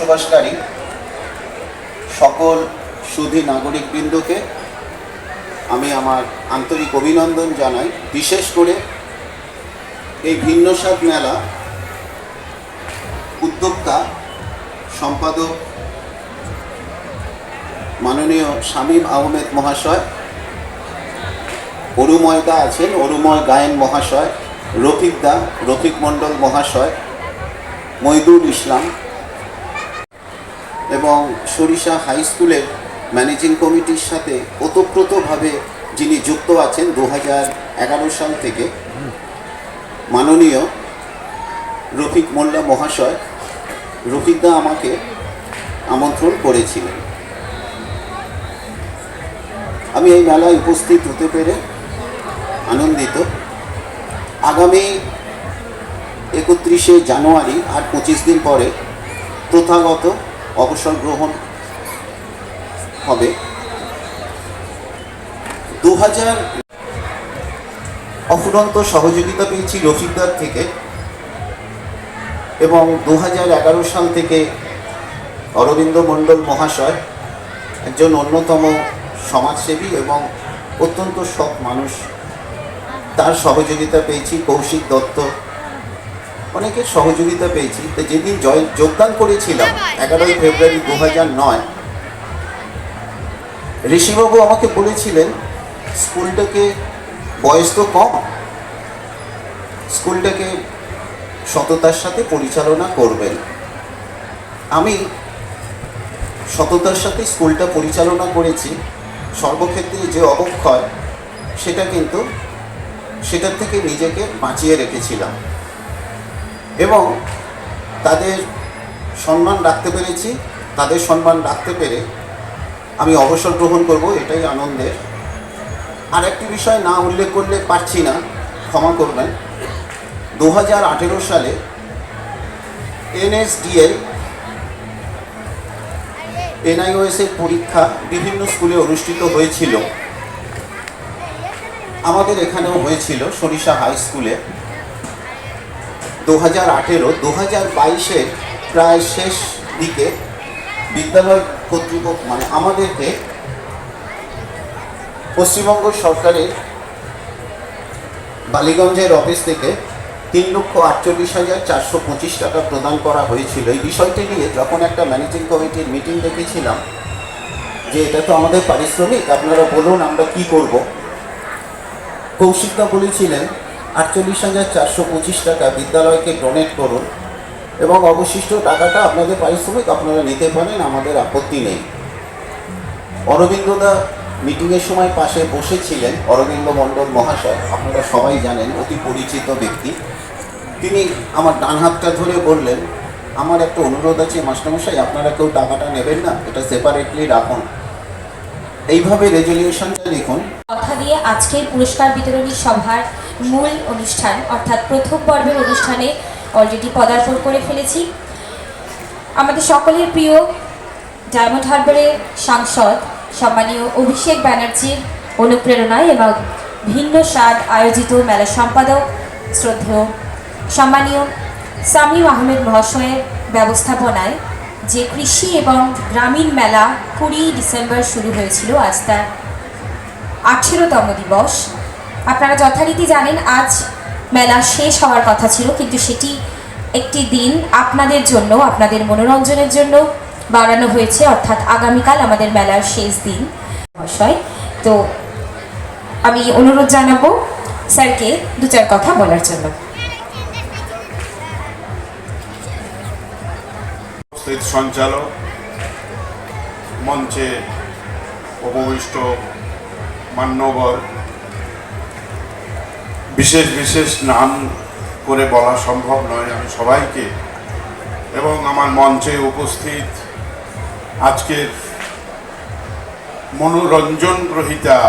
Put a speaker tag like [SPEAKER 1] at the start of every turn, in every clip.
[SPEAKER 1] বসবাসকারী সকল সুধী নাগরিকবৃন্দকে আমি আমার আন্তরিক অভিনন্দন জানাই। বিশেষ করে এই ভিন্ন স্বাদ মেলা উদ্যোক্তা সম্পাদক মাননীয় শামীম আহমেদ মহাশয়, অরুময়দা আছেন, অরুময় গায়েন মহাশয়, রফিক মণ্ডল মহাশয়, মইদুল ইসলাম এবং সরিষা হাই স্কুলের ম্যানেজিং কমিটির সাথে ওতপ্রোতভাবে যিনি যুক্ত আছেন 2011 সাল থেকে, মাননীয় রফিক মোল্লা মহাশয়। রফিকদা আমাকে আমন্ত্রণ করেছিলেন। আমি এই মেলায় উপস্থিত হতে পেরে আনন্দিত। আগামী 31শে জানুয়ারি আর 25 দিন পরে প্রথাগত অবসর গ্রহণ হবে। 2000 অফুরন্ত সহযোগিতা পেয়েছি রফিকদার থেকে এবং 2011 সাল থেকে অরবিন্দ মণ্ডল মহাশয়, একজন অন্যতম সমাজসেবী এবং অত্যন্ত সৎ মানুষ, তার সহযোগিতা পেয়েছি। কৌশিক দত্ত, অনেকের সহযোগিতা পেয়েছি। তো যেদিন যোগদান করেছিলাম 11ই ফেব্রুয়ারি 2009, ঋষিবাবু আমাকে বলেছিলেন স্কুলটাকে, বয়স তো কম, স্কুলটাকে সততার সাথে পরিচালনা করবেন। আমি সততার সাথে স্কুলটা পরিচালনা করেছি। সর্বক্ষেত্রে যে অবক্ষয়, সেটার থেকে নিজেকে বাঁচিয়ে রেখেছিলাম এবং তাদের সম্মান রাখতে পেরেছি। তাদের সম্মান রাখতে পেরে আমি অবসর গ্রহণ করব, এটাই আনন্দের। আর একটি বিষয় না উল্লেখ করলে পারছি না, ক্ষমা করবেন। 2018 সালে NSDL NIOS এর পরীক্ষা বিভিন্ন স্কুলে অনুষ্ঠিত হয়েছিল। আমাদের এখানেও হয়েছিল সরিষা হাই স্কুলে। 2018, 2022-এর প্রায় শেষ দিকে বিদ্যালয় কর্তৃপক্ষ মানে আমাদেরকে পশ্চিমবঙ্গ সরকারের বালিগঞ্জের অফিস থেকে 3,48,425 টাকা প্রদান করা হয়েছিল। এই বিষয়টি নিয়ে যখন একটা ম্যানেজিং কমিটির মিটিং ডেকেছিলাম যে এটা তো আমাদের পারিশ্রমিক, আপনারা বলুন আমরা কি করব। কৌশিকদা বলেছিলেন 48,425 টাকা বিদ্যালয়কে ডোনেট করুন এবং অবশিষ্ট টাকাটা আপনাদের পারিশ্রমিক, আপনারা নিতে পারেন, আমাদের আপত্তি নেই। অরবিন্দদা মিটিংয়ের সময় পাশে বসেছিলেন, অরবিন্দ মণ্ডল মহাশয়, আপনারা সবাই জানেন, অতি পরিচিত ব্যক্তি। তিনি আমার ডান হাতটা ধরে বললেন, আমার একটা অনুরোধ আছে মাস্টারমশাই, আপনারা কেউ টাকাটা নেবেন না, এটা সেপারেটলি রাখুন। এইভাবে রেজলিউশনটা লিখুন।
[SPEAKER 2] কথা দিয়ে আজকের পুরস্কার বিতরণী সভার মূল অনুষ্ঠান অর্থাৎ প্রথম পর্বের অনুষ্ঠানে অলরেডি পদার্পণ করে ফেলেছি। আমাদের সকলের প্রিয় ডায়মন্ড হারবারের সাংসদ সম্মানীয় অভিষেক ব্যানার্জির অনুপ্রেরণায় এবং ভিন্ন স্বাদ আয়োজিত মেলা সম্পাদক শ্রদ্ধেয় সম্মানীয় শামীম আহমেদ মহাশয়ের ব্যবস্থাপনায় যে কৃষি এবং গ্রামীণ মেলা 20 ডিসেম্বর শুরু হয়েছিল, আজ তার 18তম দিবস। আপনারা যথারীতি জানেন আজ মেলা শেষ হওয়ার কথা ছিল, কিন্তু সেটি একটি দিন আপনাদের জন্য, আপনাদের মনোরঞ্জনের জন্য বাড়ানো হয়েছে, অর্থাৎ আগামীকাল আমাদের মেলার শেষ দিন মহাশয়। তো আমি অনুরোধ জানাবো স্যারকে 2-4 কথা বলার জন্য।
[SPEAKER 3] সঞ্চালক, মঞ্চে উপবিষ্ট মান্যবর, বিশেষ নাম করে বলা সম্ভব নয়, আমি সবাইকে এবং আমার মঞ্চে উপস্থিত আজকের মনোরঞ্জন গ্রহীতা,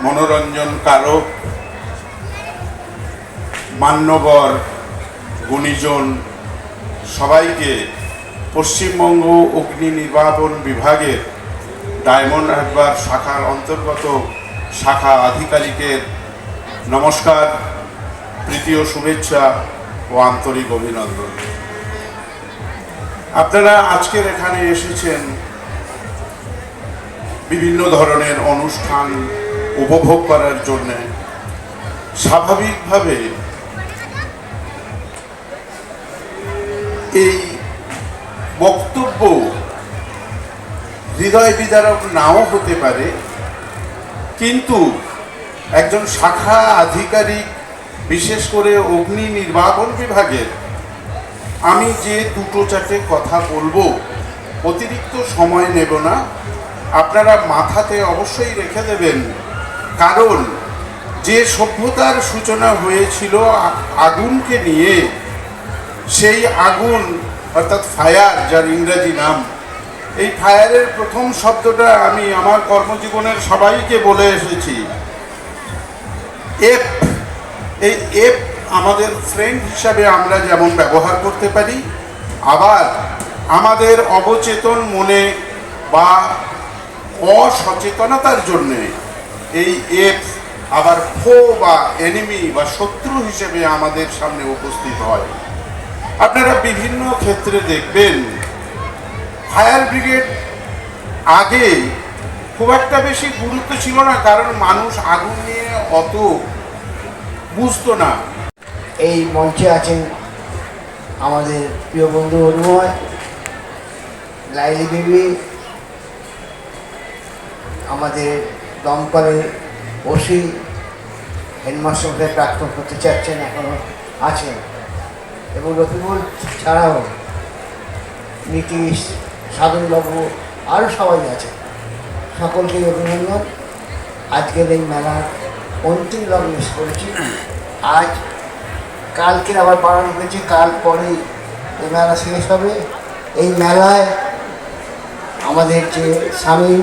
[SPEAKER 3] মনোরঞ্জন কারক, মান্যবর, গুণীজন সবাইকে পশ্চিমবঙ্গ অগ্নি নির্বাপন বিভাগের ডায়মন্ড হারবার শাখার অন্তর্গত শাখা আধিকারিকের নমস্কার, প্রীতি ও শুভেচ্ছা ও আন্তরিক অভিনন্দন। আপনারা আজকের এখানে এসেছেন বিভিন্ন ধরনের অনুষ্ঠান উপভোগ করার জন্যে। স্বাভাবিকভাবে এই বক্তব্য হৃদয় বিদারক নাও হতে পারে, কিন্তু একজন শাখা আধিকারিক, বিশেষ করে অগ্নি নির্বাপন বিভাগের, আমি যে দুটো চারটে কথা বলবো, অতিরিক্ত সময় নেব না, আপনারা মাথাতে অবশ্যই রেখে দেবেন। কারণ যে সভ্যতার সূচনা হয়েছিল আগুনকে নিয়ে, সেই আগুন অর্থাৎ ফায়ার, যার ইংরাজি নাম, এই ফায়ারের প্রথম শব্দটা আমি আমার কর্মজীবনের সবাইকে বলে এসেছি, এফ। এই এফ আমাদের ফ্রেন্ড হিসাবে আমরা যেমন ব্যবহার করতে পারি, আবার আমাদের অবচেতন মনে বা অসচেতনতার জন্যে এই এফ আবার ফো বা এনিমি বা শত্রু হিসেবে আমাদের সামনে উপস্থিত হয়। আপনারা বিভিন্ন ক্ষেত্রে দেখবেন ফায়ার ব্রিগেড আগে খুব একটা বেশি গুরুত্ব ছিল না, কারণ মানুষ আগুন নিয়ে অত বুঝতো না।
[SPEAKER 4] এই মঞ্চে আছেন আমাদের প্রিয় বন্ধু অনুময়, লাইলি দেবী, আমাদের দমকলের ওসি, হেডমাস্টার প্রাক্তন করতে চাচ্ছেন, এখনও আছেন, এবং রফিকুল ছাড়াও নীতিশ, সাধনবাবু, আরও সবাই আছে। সকলকে অভিনন্দন। আজকের এই মেলার অন্তিম লগ্ন মিস করেছি। আজ কালকের আবার বাড়ানো হয়েছে, কাল পরেই এই মেলা শেষ হবে। এই মেলায় আমাদের যে স্বামী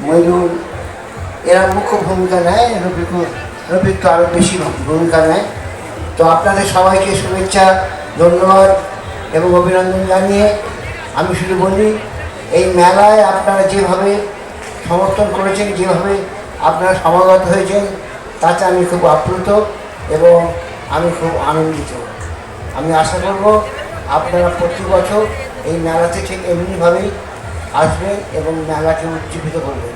[SPEAKER 4] মইনুল, এরা মুখ্য ভূমিকা নেয়, রফিক তো আরও বেশি ভূমিকা নেয়। তো আপনাদের সবাইকে শুভেচ্ছা, ধন্যবাদ এবং অভিনন্দন জানিয়ে আমি শুধু বলি, এই মেলায় আপনারা যেভাবে সমর্থন করেছেন, যেভাবে আপনারা সমাগত হয়েছেন, তাতে আমি খুব আপ্লুত এবং আমি খুব আনন্দিত। আমি আশা করব আপনারা প্রতি বছর এই মেলাতে ঠিক এমনিভাবেই আসবেন এবং মেলাকে উজ্জীবিত করবেন।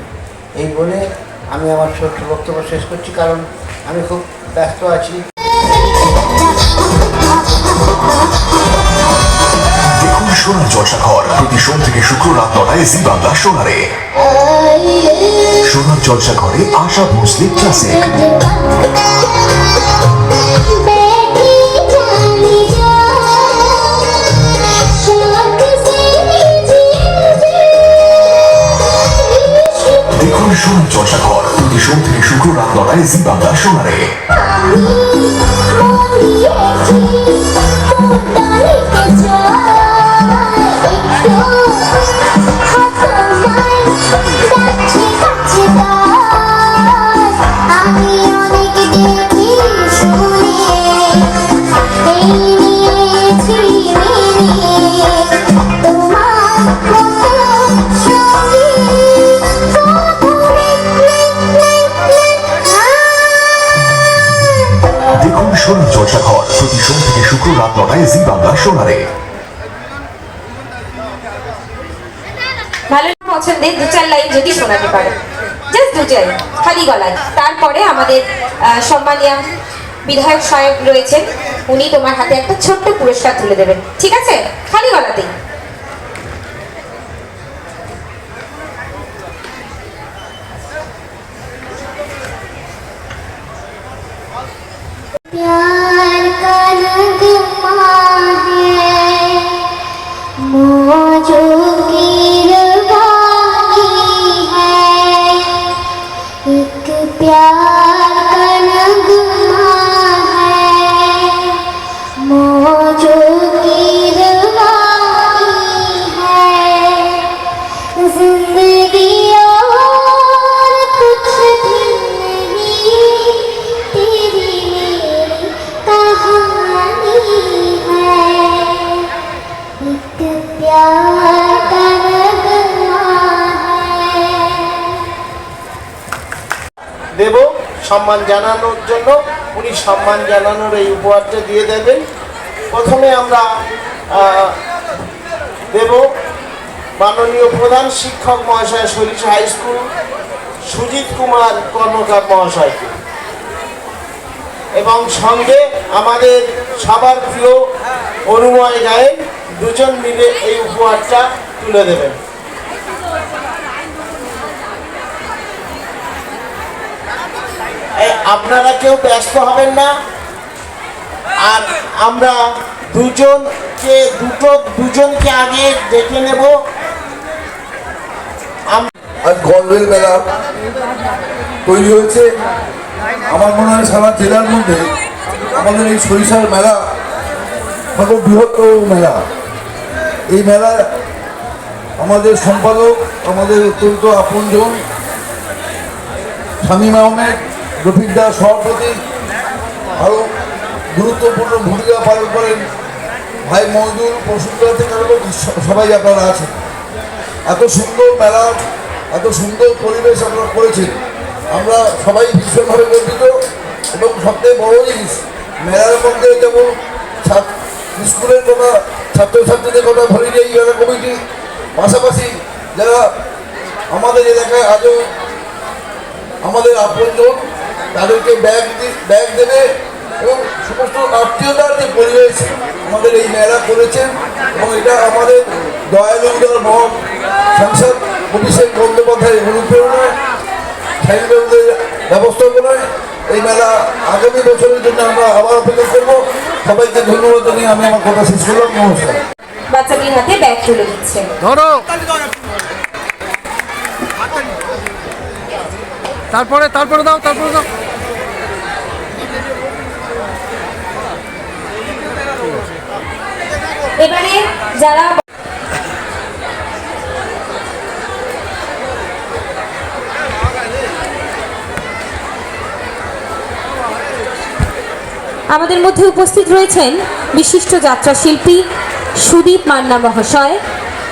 [SPEAKER 4] এই বলে আমি আমার ছোট্ট বক্তব্য শেষ করছি, কারণ আমি খুব ব্যস্ত আছি।
[SPEAKER 5] দেখুন সোনার জলসাঘর প্রতি সোম থেকে শুক্র রাত 9টায় জি বাংলা সোনারে। সোনার জলসাঘরে আশা ভোসলে ক্লাসিক। দেখুন সোনার জলসাঘর প্রতি সোম থেকে শুক্র রাত 9টায় জি বাংলা সোনারে। দেখুন সোনার জলসাঘর প্রতি সোম থেকে শুক্র রাত 9টায় জি বাংলা সোনারে।
[SPEAKER 2] ভালো পছন্দের দু চার লাইন যদি শোনাতে পারে, জাস্ট দু চার, খালি গলায়। তারপরে আমাদের সম্মানীয় বিধায়ক সাহেব রয়েছেন, উনি তোমার হাতে একটা ছোট্ট পুরস্কার তুলে দেবেন, ঠিক আছে? খালি গলাতেই।
[SPEAKER 6] प्यार का नगमा है मौजों की रवानी है, एक प्यार का नगमा है मौजों की रवानी है, जिंदगी और कुछ भी नहीं, तेरी मेरी कहानी है, एक प्यार का नगमा है।
[SPEAKER 4] দেব সম্মান জানানোর জন্য, উনি সম্মান জানানোর এই উপহারটা দিয়ে দেবেন। প্রথমে আমরা
[SPEAKER 7] দেব মাননীয় প্রধান শিক্ষক মহাশয় সরিষা হাই স্কুল সুজিত কুমার কর্মকার মহাশয়কে, এবং সঙ্গে আমাদের সবার প্রিয় অনুময় গায়েন দুজন মিলে এই উপহারটা তুলে দেবেন। আপনারা কেউ ব্যস্ত হবেন না, আর আমরা দুজনকে আগে ডেকে নেব।
[SPEAKER 8] আজ গল্পের মেলা তৈরি হয়েছে। আমার মনে হয় সারা জেলার মধ্যে আমাদের এই সরিষার মেলা সর্ববৃহত্তর মেলা। এই মেলা আমাদের সম্পাদক, আমাদের অত্যন্ত আপনজন শামীম আহমেদ, রফিক দাস সভাপতি, আরও গুরুত্বপূর্ণ ভূমিকা পালন করেন ভাই মজদুর, বসুন্ধরা থেকে সবাই আপনারা আছেন। এত সুন্দর মেলা, এত সুন্দর পরিবেশ আপনারা করেছেন, আমরা সবাই ভীষণভাবে গর্বিত। এবং সবথেকে বড় জিনিস, মেলার মধ্যে যেমন স্কুলের কথা, ছাত্রছাত্রীদের কথা ভুলে যাই মেলা কমিটি, পাশাপাশি যারা আমাদের এলাকায় আজও আমাদের আপনজন তাদেরকে ব্যাগ দেবে, এবং সমস্ত আত্মীয়তার যে পরিবেশ আমাদের এই মেলা করেছেন। এবং এটা আমাদের দয়ালু উদার মহৎ সাংসদ অভিষেক বন্দ্যোপাধ্যায়ের অনুপ্রেরণায়, সাইনবাবুদের ব্যবস্থাপনায় এই মেলা আগামী বছরের জন্য আমরা আবার অপেক্ষা করবো। সবাইকে ধন্যবাদ জানিয়ে আমি আমার কথা শেষ করলাম। নমস্কার।
[SPEAKER 2] বাচ্চাটির হাতে ব্যাগ তুলে দিচ্ছে।
[SPEAKER 9] তারপরে দাও।
[SPEAKER 2] এবারে যারা আমাদের মধ্যে উপস্থিত রয়েছেন বিশিষ্ট যাত্রা শিল্পী সুদীপ মান্না মহাশয়।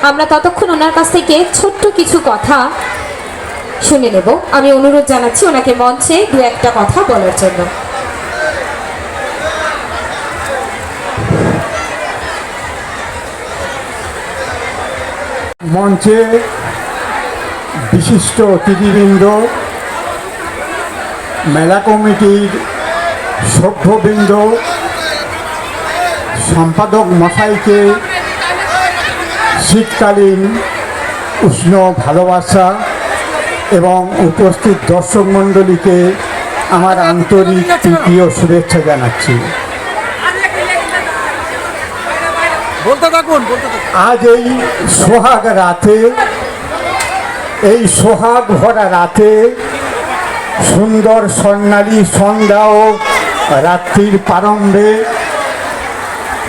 [SPEAKER 2] আমরা ততক্ষণ ওনার কাছ থেকে ছোট্ট কিছু কথা শুনে নেব। আমি অনুরোধ জানাচ্ছি ওনাকে মঞ্চে দু একটা কথা বলার জন্য।
[SPEAKER 9] মঞ্চে বিশিষ্ট অতিথিবৃন্দ, মেলা কমিটির সভ্যবৃন্দ, সম্পাদক মশাইকে শীতকালীন উষ্ণ ভালোবাসা এবং উপস্থিত দর্শক মণ্ডলীকে আমার আন্তরিক তৃতীয় শুভেচ্ছা জানাচ্ছি। আজ এই সোহাগ রাতে, এই সোহাগ ভরা রাতে, সুন্দর স্বর্ণালী সন্ধ্যা ও রাত্রির প্রারম্ভে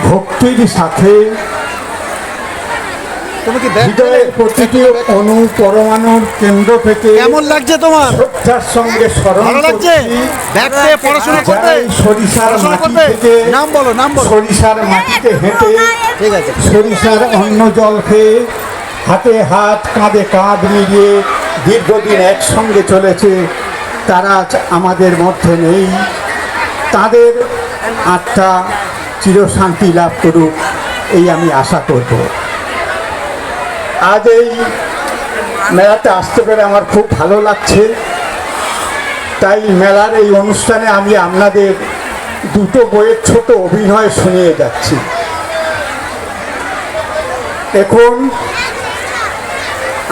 [SPEAKER 9] ভক্তির সাথে হৃদয়ের প্রতিটি অণু পরমাণুর কেন্দ্র থেকে
[SPEAKER 10] কেমন লাগছে তোমার?
[SPEAKER 9] শ্রদ্ধার সঙ্গে স্মরণ করছি
[SPEAKER 10] পড়াশোনা করবে,
[SPEAKER 9] সরিষার মাটি থেকে
[SPEAKER 10] নাম বলো।
[SPEAKER 9] সরিষার মাটিতে হেঁটে,
[SPEAKER 10] ঠিক আছে,
[SPEAKER 9] সরিষার অন্ন জল খেয়ে, হাতে হাত কাঁধে কাঁধ মিলিয়ে দীর্ঘদিন একসঙ্গে চলেছে, তারা আজ আমাদের মধ্যে নেই। তাদের আত্মা চিরশান্তি লাভ করুক, এই আমি আশা করব। আজ এই মেলাতে আসতে পেরে আমার খুব ভালো লাগছে। তাই মেলার এই অনুষ্ঠানে আমি আপনাদের দুটো বইয়ের ছোট অভিনয় শুনিয়ে যাচ্ছি। এখন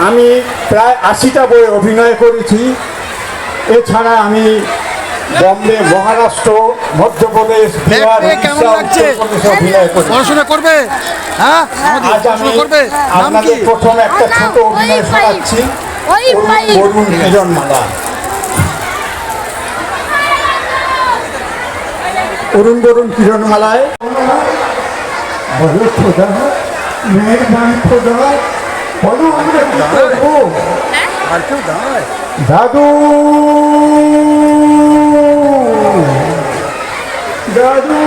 [SPEAKER 9] আমি প্রায় 80টা বইয়ে অভিনয় করেছি। এছাড়া আমি বম্বে, মহারাষ্ট্র, মধ্যপ্রদেশ, বিহার, উড়িষ্যা, উত্তরপ্রদেশে অভিনয় করেছি।
[SPEAKER 10] পড়াশোনা করবে? হ্যাঁ,
[SPEAKER 9] আজ আমি আপনাদের প্রথম একটা ছোট অভিনয় শোনাচ্ছি, বরুণ কিরণমালা। বরুণ কিরণমালায় বলো খোদা, মেহরবান খোদা, বলো আমরা কি করবো? দাদু, দাদু।